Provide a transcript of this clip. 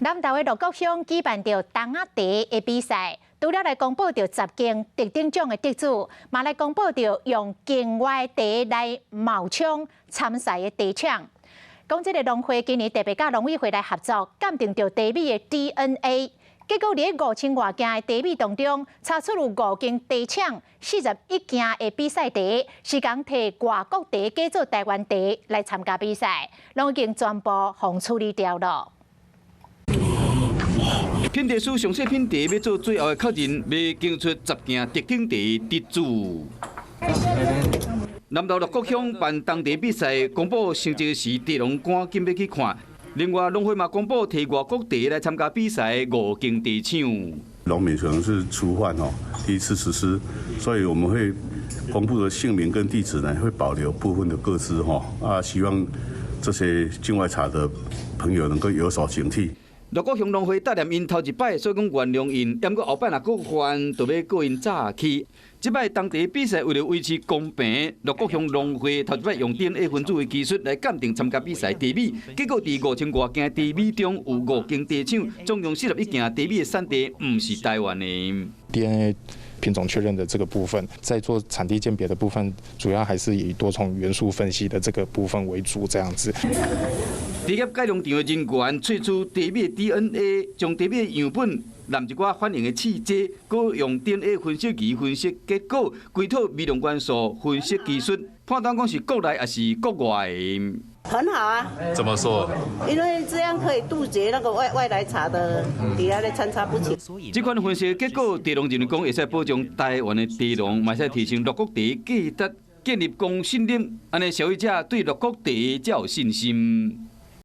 南投的鹿谷乡举办着冬仔茶的比赛，除了来公布着10件特等奖的得主，嘛来公布着用境外茶来冒充参赛的茶厂。讲这个农会今年特别甲农委会来合作，鉴定着茶米的 DNA。结果伫5000多件的茶米当中，查出有5间茶厂、41件的比赛茶是讲摕外国茶改做台湾茶来参加比赛，拢已经全部互处理掉了。品茶师上细品茶要做最后的确认，要竞出10件特等茶得主。南投鹿谷乡办冬茶比赛，公布成绩时，茶农赶紧要去看。另外，农会嘛公布提外国茶来参加比赛5间茶厂。农民可能是初犯第一次实施，所以我们会公布的姓名跟地址呢，会保留部分的个资希望这些境外茶的朋友能够有所警惕。鹿谷乡农会答念因头一摆，所以讲原谅因，要过后摆若搁犯，就要告因早起。即摆冬茶比赛为了维持公平，鹿谷乡农会头一摆用 DNA 分子的技术来鉴定参加比赛茶米，结果伫5000多件茶米中有5间茶厂，总共41件茶米的产地唔是台湾的。DNA 品种确认的这个部分，在做产地鉴别的部分，主要还是以多重元素分析的这个部分为主，这样子。茶叶改良场的人员萃取茶米的 DNA， 将茶米的样本染一寡反应的试剂，搁用 DNA 分析仪分析结果，规套微量元素分析技术，判断讲是国内还是国外的。很好啊！怎么说？因为这样可以杜绝那个外来茶的底下的参差不齐。这款分析结果，茶农认为讲会使保障台湾的茶农，嘛使提升鹿谷茶价值，建立公信力，安尼消费者对鹿谷茶才有信心。